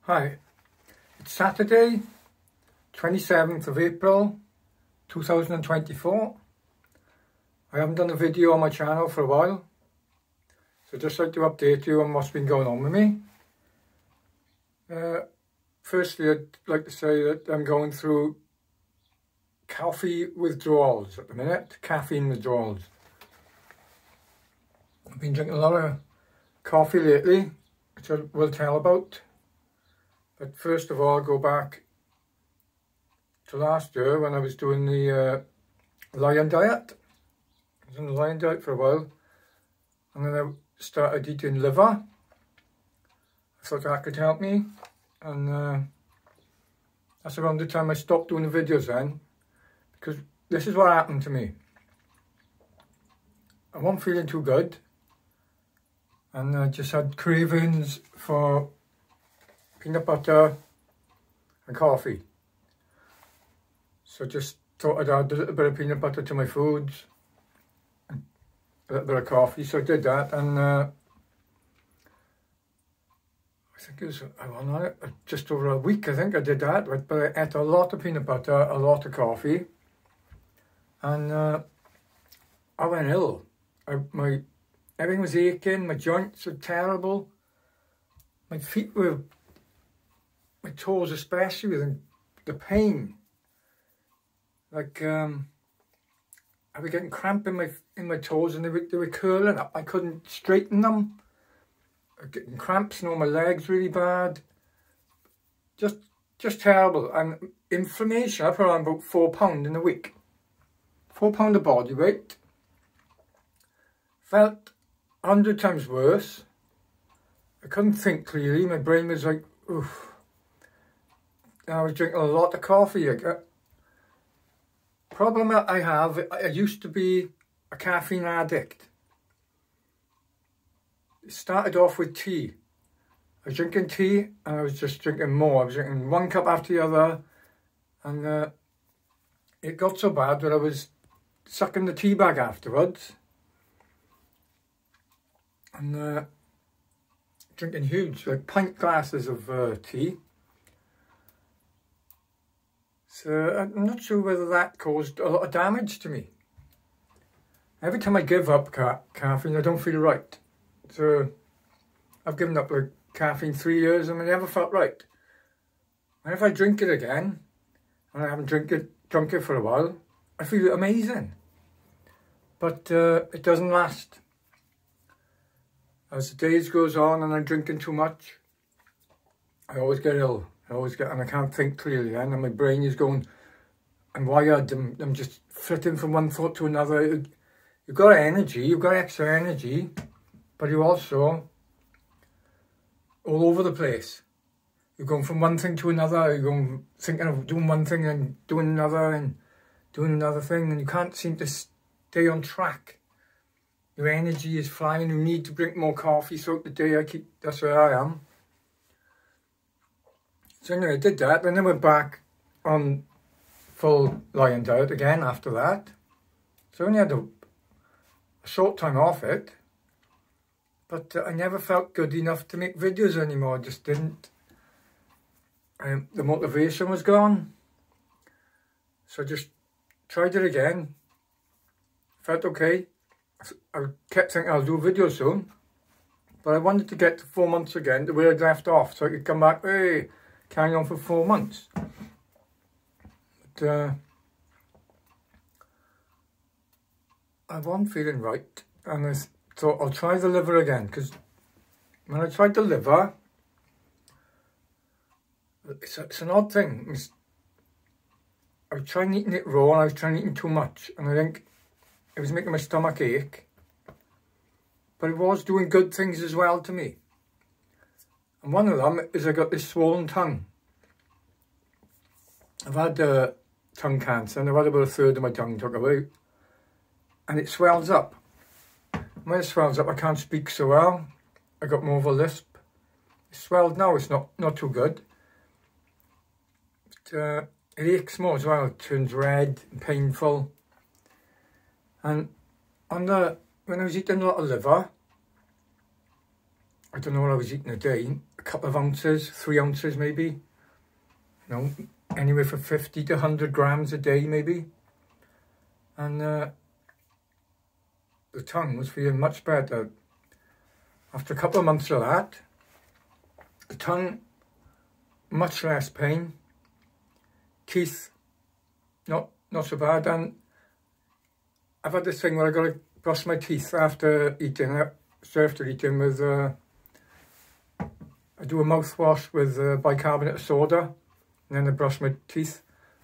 Hi, it's Saturday, 27th of April 2024. I haven't done a video on my channel for a while, so I'd just like to update you on what's been going on with me. Firstly, I'd like to say that I'm going through coffee withdrawals at the minute, caffeine withdrawals. I've been drinking a lot of coffee lately, which I will tell about. But first of all, I'll go back to last year when I was doing the lion diet. I was on the lion diet for a while, and then I started eating liver. I thought that could help me, and that's around the time I stopped doing the videos then, because this is what happened to me. I wasn't feeling too good, and I just had cravings for peanut butter and coffee. So just thought I'd add a little bit of peanut butter to my foods, and a little bit of coffee. So I did that, and I think it was just over a week. I think I did that, but I ate a lot of peanut butter, a lot of coffee, and I went ill. Everything was aching. My joints were terrible. My feet were. My toes especially, with the pain. Like, I was getting cramp in my toes, and they were curling up. I couldn't straighten them. I was getting cramps, my legs really bad. Just terrible. And inflammation, I put on about 4 pounds in a week. 4 pounds of body weight. Felt 100 times worse. I couldn't think clearly. My brain was like, oof. I was drinking a lot of coffee. Problem I have, I used to be a caffeine addict. It started off with tea. I was drinking tea, and I was just drinking more. I was drinking 1 cup after the other, and it got so bad that I was sucking the tea bag afterwards, and drinking huge, like pint glasses of tea. So I'm not sure whether that caused a lot of damage to me. Every time I give up caffeine, I don't feel right. So I've given up like caffeine 3 years, and I never felt right. And if I drink it again, and I haven't drunk it for a while, I feel amazing. But it doesn't last. As the days goes on and I'm drinking too much, I always get ill. And I can't think clearly, and my brain is going, I'm wired, I'm just flitting from one thought to another. You've got energy, you've got extra energy, but you're also all over the place. You're going from one thing to another, you're going thinking of doing one thing and doing another and doing another thing, and you can't seem to stay on track. Your energy is flying, you need to drink more coffee throughout the day. That's where I am. So anyway, I did that, and then went back on full lion diet again after that. So I only had a short time off it, but I never felt good enough to make videos anymore. I just didn't. The motivation was gone. So I just tried it again. Felt okay. I kept thinking I'll do a video soon, but I wanted to get to 4 months again to where I'd left off, so I could come back, hey, carry on for 4 months. But I wasn't feeling right, and I thought I'll try the liver again, because when I tried the liver, it's an odd thing. I was trying eating it raw, and I was trying eating too much, and I think it was making my stomach ache, but it was doing good things as well to me. And one of them is I got this swollen tongue. I've had tongue cancer, and I've had about 1/3 of my tongue took away. And it swells up. When it swells up, I can't speak so well. I got more of a lisp. It's swelled now, it's not too good. But, it aches more as well. It turns red and painful. And when I was eating a lot of liver, I don't know what I was eating a day, a couple of ounces, 3 ounces maybe, you know, anywhere from 50 to 100 grams a day maybe. And the tongue was feeling much better. After a couple of months of that, the tongue, much less pain, teeth, not so bad. And I've had this thing where I got to brush my teeth after eating, after eating with, I do a mouthwash with bicarbonate of soda, and then I brush my teeth.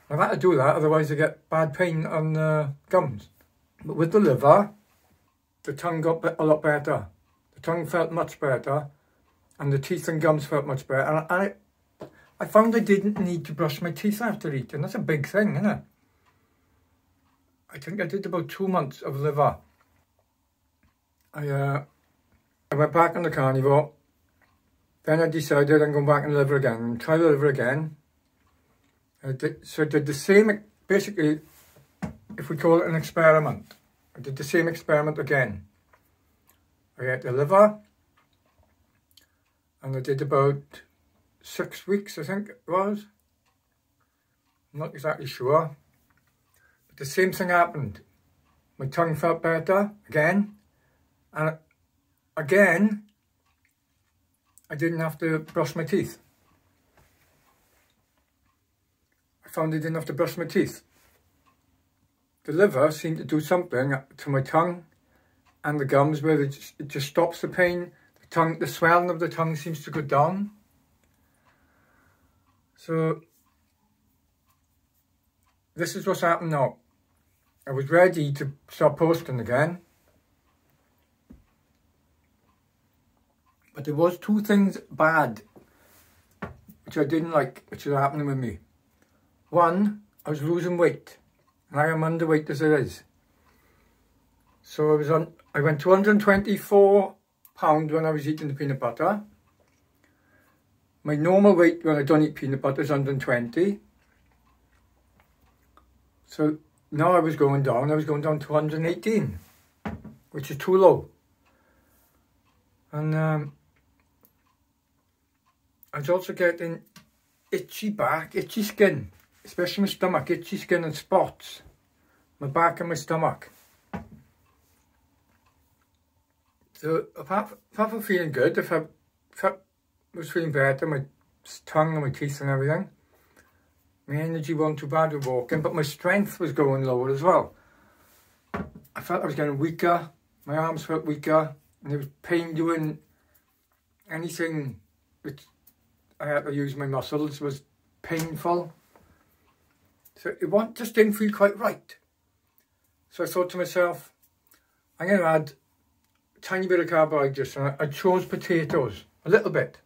I've had to do that, otherwise I get bad pain on gums. But with the liver, the tongue got a lot better. The tongue felt much better, and the teeth and gums felt much better. And I found I didn't need to brush my teeth after eating. That's a big thing, isn't it? I think I did about 2 months of liver. I went back on the carnivore. Then I decided I'm going back on the liver again. Try the liver again. So I did the same, basically, if we call it an experiment. I did the same experiment again. I ate the liver, and I did about 6 weeks, I think it was. I'm not exactly sure. But the same thing happened. My tongue felt better again, and again, I didn't have to brush my teeth. I found I didn't have to brush my teeth. The liver seemed to do something to my tongue and the gums where it just stops the pain. The swelling of the tongue seems to go down. So this is what's happened now. I was ready to start posting again. But there was 2 things bad which I didn't like, which was happening with me. One, I was losing weight, and I am underweight as it is. So I went to 124 pounds when I was eating the peanut butter. My normal weight when I don't eat peanut butter is 120. So now I was going down to 118, which is too low. And I was also getting itchy back, itchy skin, especially my stomach, itchy skin and spots. My back and my stomach. So apart from feeling good, I was feeling better, my tongue and my teeth and everything. My energy wasn't too bad with walking, but my strength was going lower as well. I felt I was getting weaker, my arms felt weaker, and there was pain doing anything which I had to use my muscles was painful. So it just didn't feel quite right. So I thought to myself, I'm going to add a tiny bit of carbohydrates, and I chose potatoes, a little bit.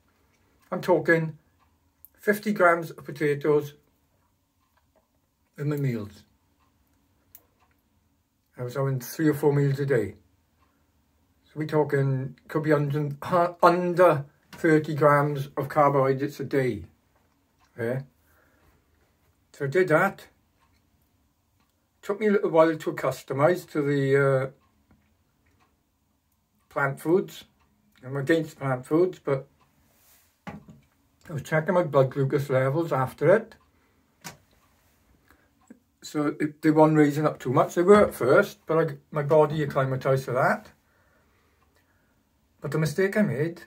I'm talking 50 grams of potatoes in my meals. I was having 3 or 4 meals a day. So we're talking, could be under 30 grams of carbohydrates a day. Yeah. So I did that. Took me a little while to acclimatise to the plant foods. I'm against plant foods, but I was checking my blood glucose levels after it. So they weren't raising up too much. They were at first, but my body acclimatised to that. But the mistake I made,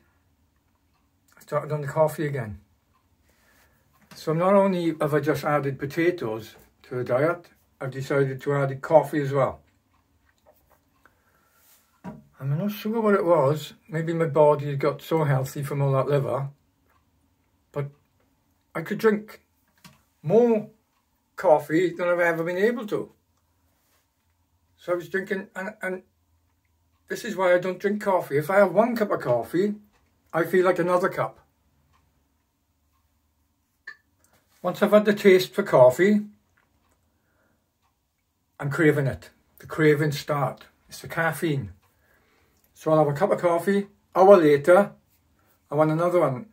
I started on the coffee again. So not only have I just added potatoes to the diet, I've decided to add coffee as well. I'm not sure what it was. Maybe my body had got so healthy from all that liver. But I could drink more coffee than I've ever been able to. So I was drinking, and this is why I don't drink coffee. If I have 1 cup of coffee, I feel like another cup. Once I've had the taste for coffee, I'm craving it. The cravings start. It's the caffeine. So I'll have a cup of coffee, hour later, I want another one.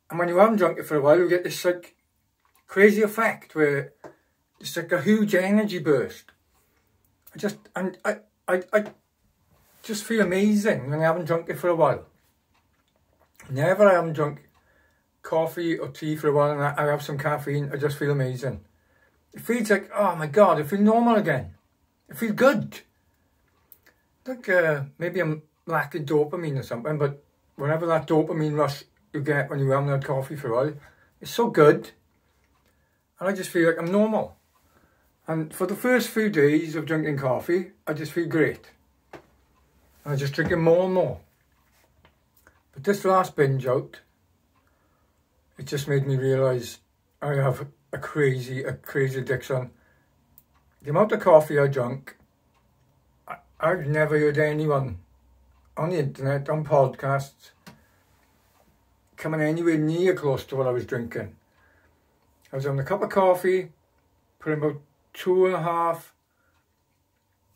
And when you haven't drunk it for a while, you get this like crazy effect where it's like a huge energy burst. I just feel amazing when I haven't drunk it for a while. Never I haven't drunk coffee or tea for a while and I have some caffeine, I just feel amazing. It feels like, oh my God, I feel normal again. I feel good. Like maybe I'm lacking dopamine or something, but whenever that dopamine rush you get when you haven't had coffee for a while, it's so good. And I just feel like I'm normal. And for the first few days of drinking coffee, I just feel great. And I just drink it more and more. But this last binge out, it just made me realise I have a crazy addiction. The amount of coffee I drank, I've never heard anyone on the internet, on podcasts, coming anywhere near close to what I was drinking. I was having a cup of coffee, putting about 2.5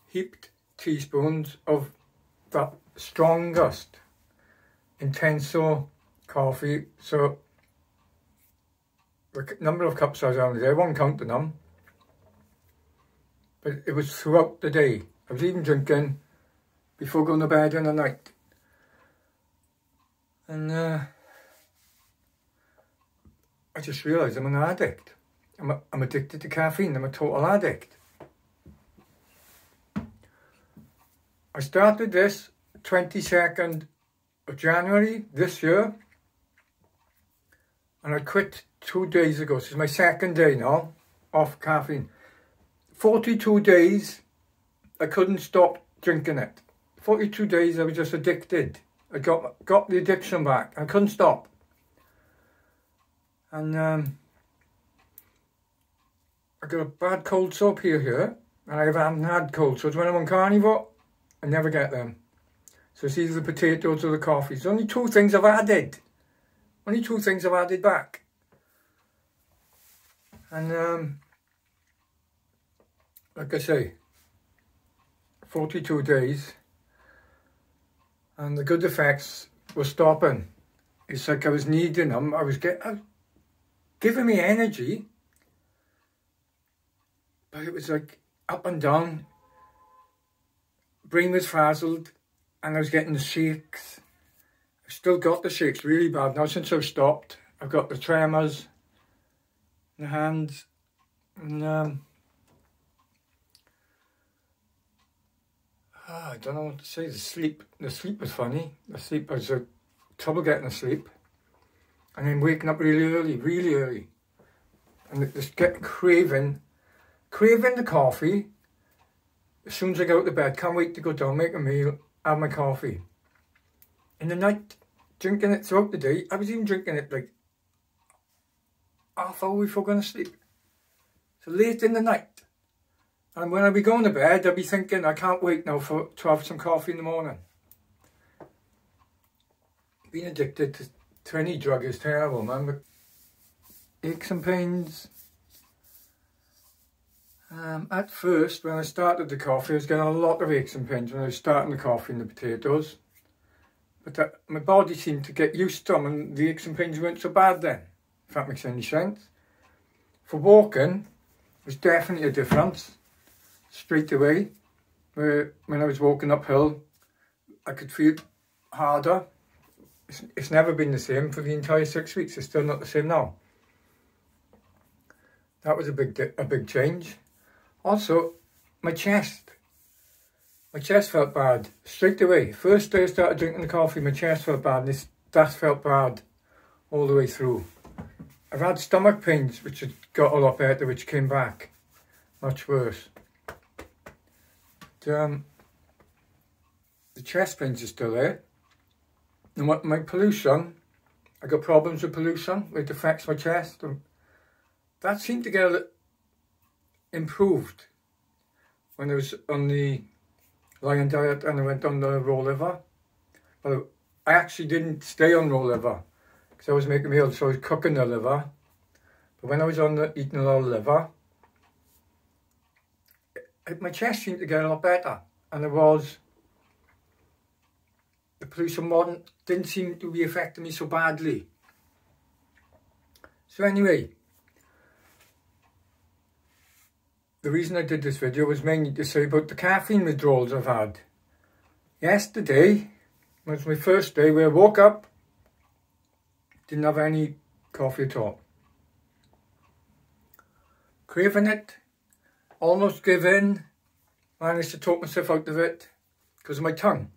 heaped teaspoons of that strongest intenso coffee. So the number of cups I was having a day, I won't count them, but it was throughout the day. I was even drinking before going to bed in the night. And I just realised I'm an addict. I'm addicted to caffeine. I'm a total addict. I started this 22nd of January this year. And I quit 2 days ago. This is my second day now off caffeine. 42 days I couldn't stop drinking it. 42 days I was just addicted. I got the addiction back. I couldn't stop. And I got a bad cold sore here. And I haven't had cold sores. When I'm on Carnivore, I never get them. So it's either the potatoes or the coffee. It's only 2 things I've added. Only 2 things I've added back. And like I say, 42 days. And the good effects were stopping. It's like I was needing them. I was giving me energy. But it was like up and down. Brain was frazzled. And I was getting the shakes. I've still got the shakes really bad now since I've stopped. I've got the tremors in the hands. And I don't know what to say. The sleep was funny. I was trouble getting to sleep. And then waking up really early. And just getting craving the coffee. As soon as I go out to bed, can't wait to go down, make a meal, have my coffee. In the night, drinking it throughout the day. I was even drinking it like half hour before going to sleep. So late in the night. And when I'd be going to bed, I'd be thinking, I can't wait now to have some coffee in the morning. Being addicted to any drug is terrible, man. But aches and pains. At first, when I started the coffee, I was getting a lot of aches and pains when I was starting the coffee and the potatoes. But my body seemed to get used to them and the aches and pains weren't so bad then, if that makes any sense. For walking, there's definitely a difference. Straight away, when I was walking uphill, I could feel harder. It's never been the same for the entire 6 weeks. It's still not the same now. That was a big change. Also, my chest. My chest felt bad straight away. First day I started drinking the coffee, my chest felt bad, and that felt bad all the way through. I've had stomach pains, which had got a lot better, which came back much worse. The chest pains are still there. And my pollution, I got problems with pollution, which affects my chest. And that seemed to get improved when I was on the lion diet and I went on the raw liver. But I actually didn't stay on raw liver because I was making meals, so I was cooking the liver. But when I was on eating a lot of liver, my chest seemed to get a lot better, and the pollution didn't seem to be affecting me so badly. So anyway, the reason I did this video was mainly to say about the caffeine withdrawals I've had. Yesterday was my first day where I woke up Didn't have any coffee at all. Craving it. Almost gave in. Managed to talk myself out of it because of my tongue.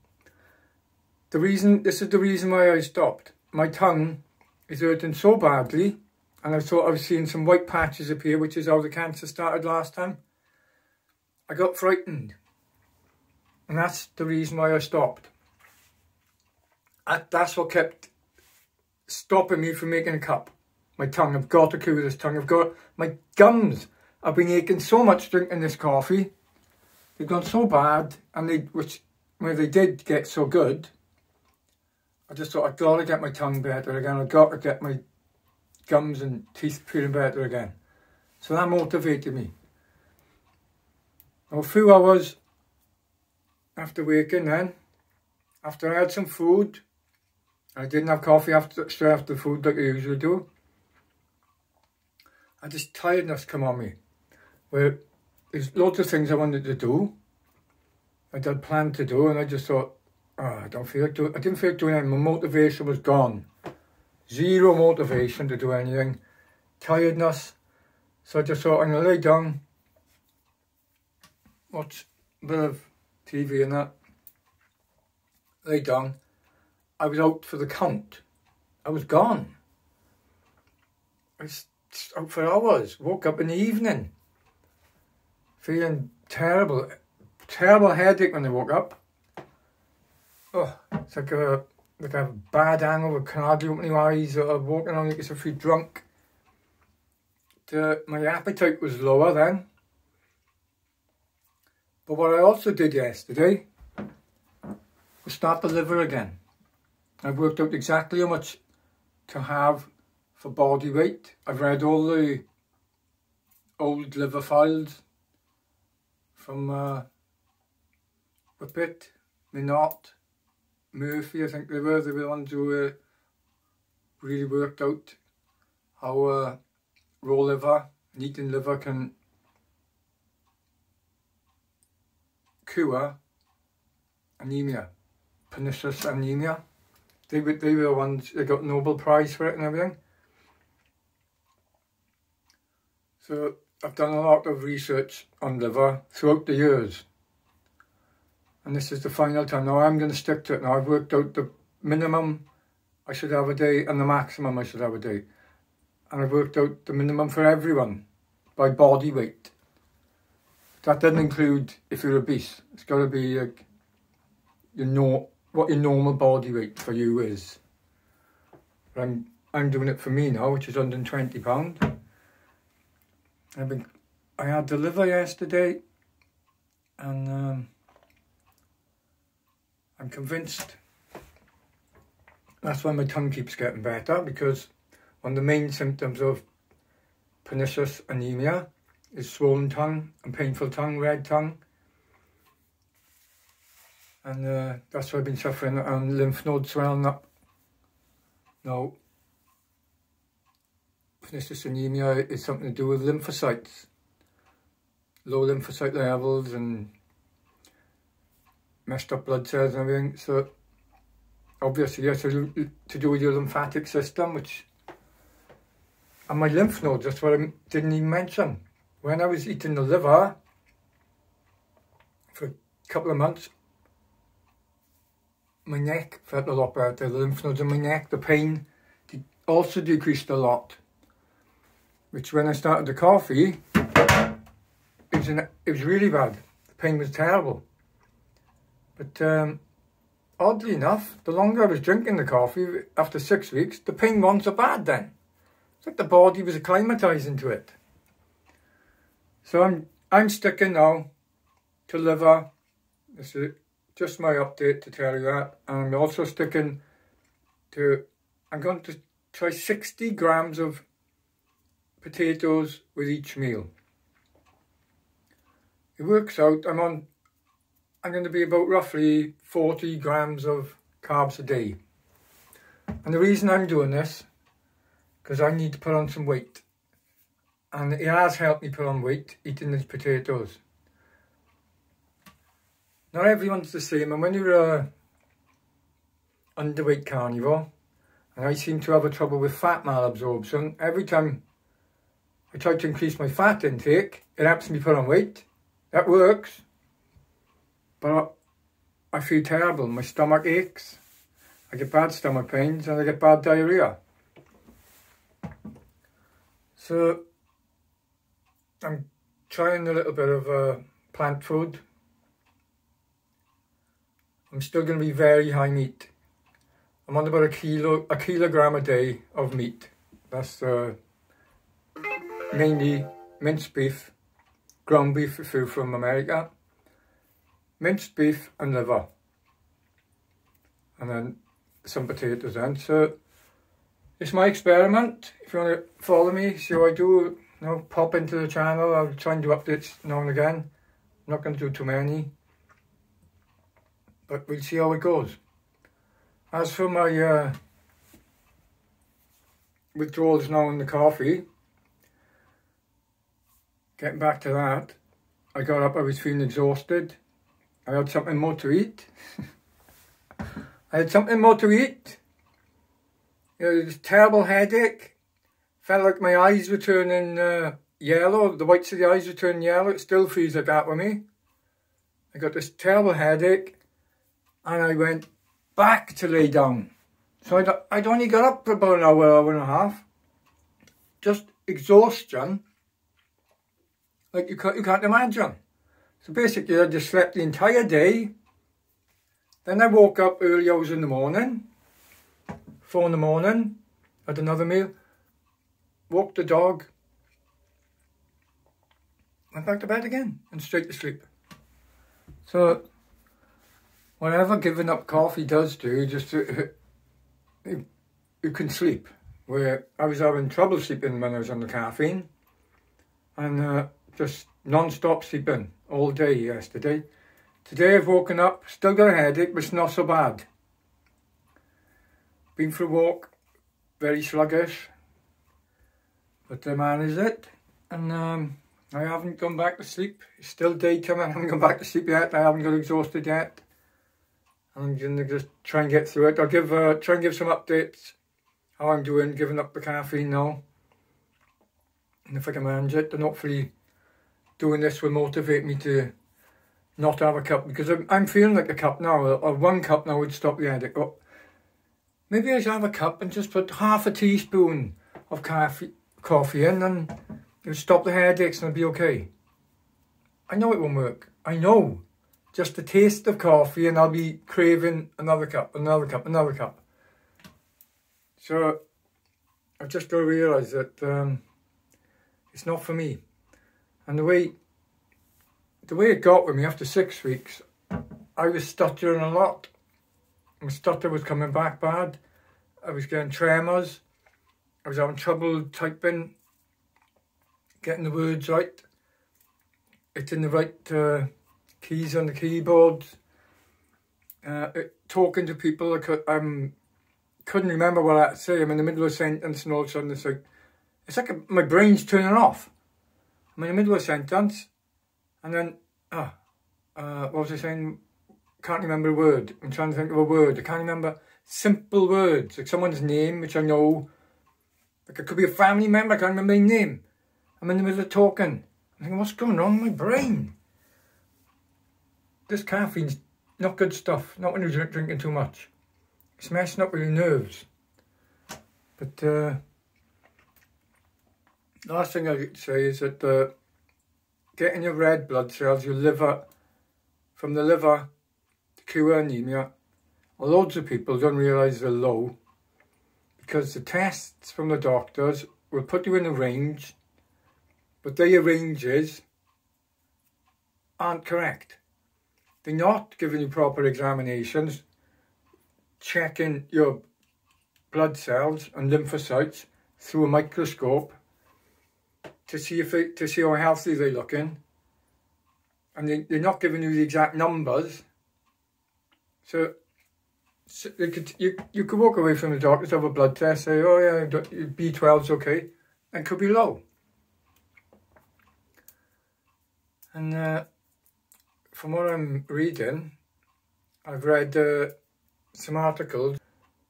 This is the reason why I stopped. My tongue is hurting so badly, and I thought I was seeing some white patches appear, which is how the cancer started last time. I got frightened, and that's the reason why I stopped. That's what kept stopping me from making a cup. My tongue, I've got to cure this tongue. My gums. I've been aching so much drinking this coffee. They've gone so bad, and when they did get so good, I just thought I've got to get my tongue better again. I've got to get my gums and teeth feeling better again. So that motivated me. Now, a few hours after waking then, after I had some food, I didn't have coffee straight after the food like I usually do, and this tiredness come on me, where there's loads of things I wanted to do, I had planned to do, and I just thought, I didn't feel like doing anything. My motivation was gone. Zero motivation to do anything. Tiredness. So I just thought, I'm going to lay down, watch a bit of TV and that. Lay down. I was out for the count. I was gone. I was out for hours. Woke up in the evening. Feeling terrible. Terrible headache when I woke up. Oh, it's like a bad hangover, can hardly open my eyes, or walking around like I feel drunk. My appetite was lower then. But what I also did yesterday was start the liver again. I've worked out exactly how much to have for body weight. I've read all the old liver files from Whippet, Minot, Murphy, I think they were the ones who really worked out how raw liver and eating liver can cure anemia, pernicious anemia. They were the ones that got Nobel Prize for it and everything. So I've done a lot of research on liver throughout the years. And this is the final time. Now I'm going to stick to it now. I've worked out the minimum I should have a day and the maximum I should have a day. And I've worked out the minimum for everyone by body weight. That doesn't include if you're obese. It's got to be like, what your normal body weight for you is. But I'm doing it for me now, which is £120. I had the liver yesterday, and I'm convinced that's why my tongue keeps getting better, because one of the main symptoms of pernicious anemia is swollen tongue and painful tongue, red tongue. And that's why I've been suffering, and lymph nodes swelling up. Now, pernicious anemia is something to do with lymphocytes, low lymphocyte levels and messed up blood cells and everything. So obviously it's to do with your lymphatic system, and my lymph nodes. That's what I didn't even mention. When I was eating the liver for a couple of months, my neck felt a lot better. The lymph nodes in my neck, the pain also decreased a lot. Which when I started the coffee, it was really bad. The pain was terrible. But oddly enough, the longer I was drinking the coffee, after 6 weeks, the pain wasn't so bad then. It's like the body was acclimatising to it. So I'm sticking now to liver. This is just my update to tell you that. And I'm also sticking to, I'm going to try 60 grams of potatoes with each meal. It works out, I'm going to be about roughly 40 grams of carbs a day. And the reason I'm doing this, because I need to put on some weight. And it has helped me put on weight, eating these potatoes. Not everyone's the same, and when you're a underweight carnivore, And I seem to have a trouble with fat malabsorption. Every time I try to increase my fat intake, it helps me put on weight. That works. But I feel terrible. My stomach aches. I get bad stomach pains and I get bad diarrhea. So I'm trying a little bit of plant food. I'm still going to be very high meat. I'm on about a kilogram a day of meat. That's mainly minced beef, ground beef from America, minced beef and liver, and then some potatoes in. So it's my experiment. If you want to follow me, see how I do, you know, pop into the channel. I'll try and do updates now and again. I'm not going to do too many, but we'll see how it goes. As for my withdrawals now in the coffee, getting back to that, I got up, I was feeling exhausted. I had something more to eat. I had something more to eat. You know, this terrible headache. Felt like my eyes were turning yellow. The whites of the eyes were turning yellow. It still feels like that with me. I got this terrible headache and I went back to lay down. So I'd only got up for about an hour and a half. Just exhaustion. Like you can't imagine. So basically I just slept the entire day. Then I woke up early hours in the morning. 4 in the morning. Had another meal. Walked the dog. Went back to bed again. And straight to sleep. So whatever giving up coffee does do, just you can sleep. Where I was having trouble sleeping when I was on the caffeine. And just non-stop sleeping all day yesterday. Today I've woken up, still got a headache, but it's not so bad. Been for a walk, very sluggish, but I managed it. And I haven't gone back to sleep. It's still daytime, I haven't gone back to sleep yet. I haven't got exhausted yet. I'm going to just try and get through it. I'll try and give some updates, how I'm doing, giving up the caffeine now. And if I can manage it, then hopefully doing this will motivate me to not have a cup, because I'm feeling like a cup now, or 1 cup now would stop the headache. But maybe I should have a cup and just put half a teaspoon of coffee in and it'll stop the headaches and it'll be okay. I know it won't work. I know. Just the taste of coffee and I'll be craving another cup, another cup, another cup. So I've just got to realise that it's not for me. And the way it got with me after 6 weeks, I was stuttering a lot. My stutter was coming back bad. I was getting tremors. I was having trouble typing, getting the words right, hitting the right keys on the keyboard. Talking to people, I couldn't remember what I had to say. I'm in the middle of a sentence and all of a sudden it's like my brain's turning off. I'm in the middle of a sentence and then, what was I saying? Can't remember a word. I'm trying to think of a word. I can't remember simple words, like someone's name, which I know. Like it could be a family member, I can't remember their name. I'm in the middle of talking. I'm thinking, what's going on with my brain? This caffeine's not good stuff, not when you're drinking too much. It's messing up with your nerves. But the last thing I could say is that getting your red blood cells, your liver, from the liver to cure anemia, loads of people don't realise they're low because the tests from the doctors will put you in a range, but their ranges aren't correct. They're not giving you proper examinations, checking your blood cells and lymphocytes through a microscope to see how healthy they're looking, and they're not giving you the exact numbers. So you could walk away from the doctors, have a blood test, say, oh yeah, B12's okay, and could be low. And from what I'm reading, I've read some articles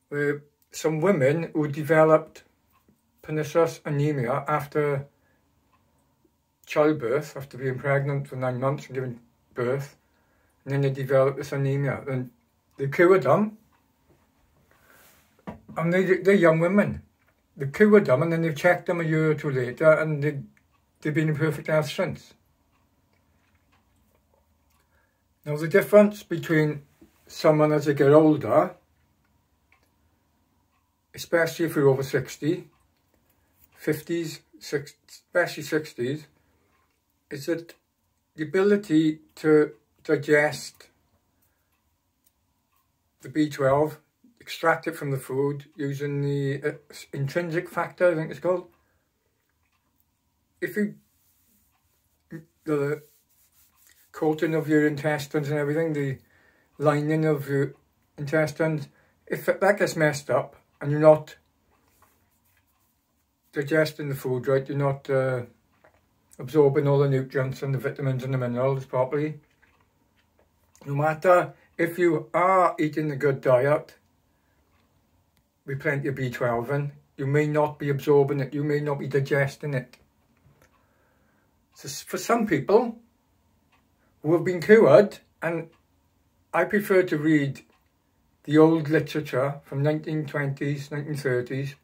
where some women who developed pernicious anemia after childbirth, after being pregnant for 9 months and giving birth, and then they developed this anemia, and they cured them, and they're young women. They cured them, and then they've checked them a year or two later, and they've been in perfect health since. Now, the difference between someone as they get older, especially if you're over 60, 50s, 60s, especially 60s, is that the ability to digest the B12, extract it from the food using the intrinsic factor, I think it's called. If the coating of your intestines and everything, the lining of your intestines, if that gets messed up and you're not digesting the food right, you're not absorbing all the nutrients and the vitamins and the minerals properly, no matter if you are eating a good diet with plenty of B12 in, you may not be absorbing it, you may not be digesting it. So for some people who have been cured, and I prefer to read the old literature from 1920s, 1930s,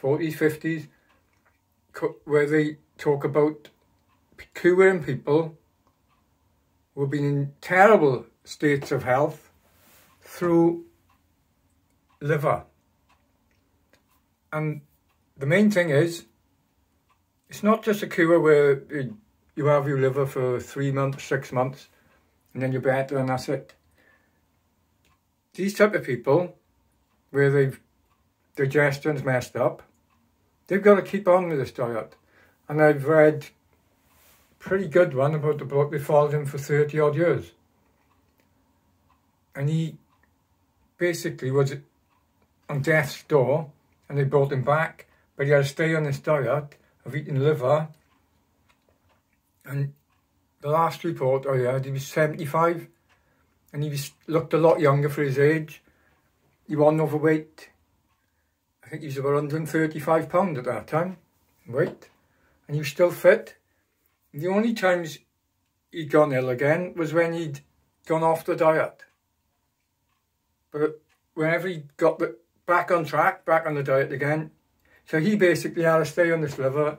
40s, 50s, where they talk about curing people who have been in terrible states of health through liver. And the main thing is, it's not just a cure where you have your liver for 3 months, 6 months, and then you're better and that's it. These type of people, where they've digestion's messed up, they've got to keep on with this diet. And I've read a pretty good one about the bloke that followed him for 30 odd years. And he basically was on death's door, and they brought him back, but he had to stay on this diet of eating liver. And the last report I had, he was 75, and he looked a lot younger for his age. He wasn't overweight. I think he was about 135 pounds at that time, weight, and he was still fit. And the only times he'd gone ill again was when he'd gone off the diet. But whenever he got back on track, back on the diet again, so he basically had to stay on this liver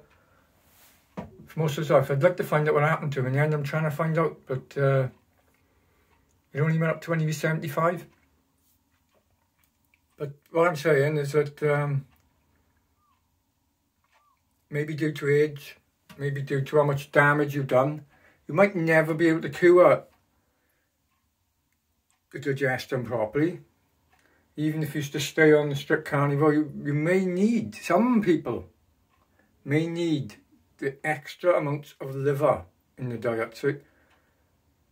for most of his life. I'd like to find out what happened to him in the end. I'm trying to find out, but it only went up to when he was 75. But what I'm saying is that maybe due to age, maybe due to how much damage you've done, you might never be able to cure the digestion properly. Even if you used to stay on the strict carnivore, you may need, some people may need the extra amounts of liver in the diet. So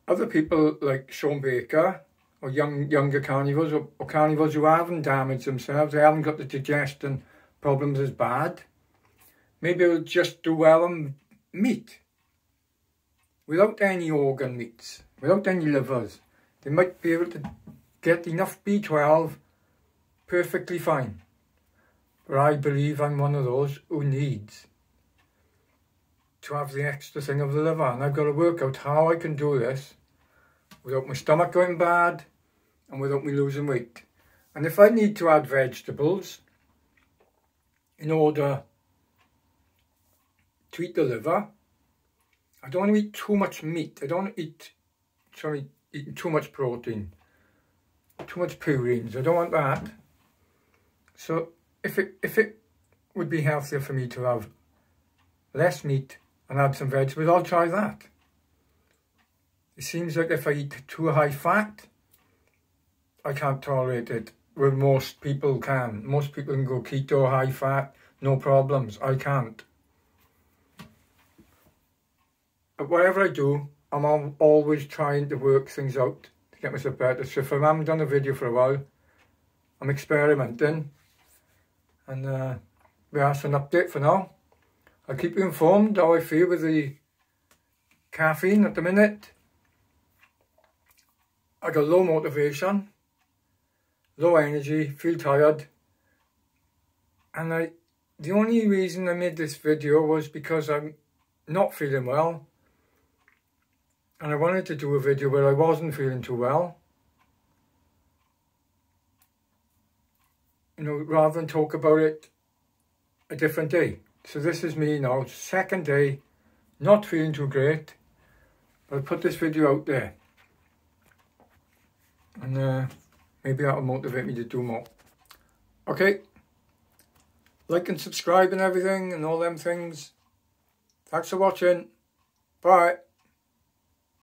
other people like Sean Baker, or younger carnivores, or carnivores who haven't damaged themselves, they haven't got the digestion problems as bad, maybe they'll just do well on meat, without any organ meats, without any livers. They might be able to get enough B12 perfectly fine. But I believe I'm one of those who needs to have the extra thing of the liver, and I've got to work out how I can do this without my stomach going bad and without me losing weight. And if I need to add vegetables in order to eat the liver, I don't want to eat too much meat. I don't want to eat, eating too much protein, too much purines. I don't want that. So if it would be healthier for me to have less meat and add some vegetables, I'll try that. It seems like if I eat too high fat, I can't tolerate it, where most people can. Most people can go keto, high fat, no problems. I can't. But whatever I do, I'm always trying to work things out to get myself better. So if I haven't done a video for a while, I'm experimenting. And yeah, that's an update for now. I'll keep you informed how I feel with the caffeine at the minute. I got low motivation, low energy, feel tired, And the only reason I made this video was because I'm not feeling well. And I wanted to do a video where I wasn't feeling too well. You know, rather than talk about it a different day. So this is me now, second day, not feeling too great. But I'll put this video out there. And maybe that'll motivate me to do more. Okay. Like and subscribe and everything and all them things. Thanks for watching. Bye.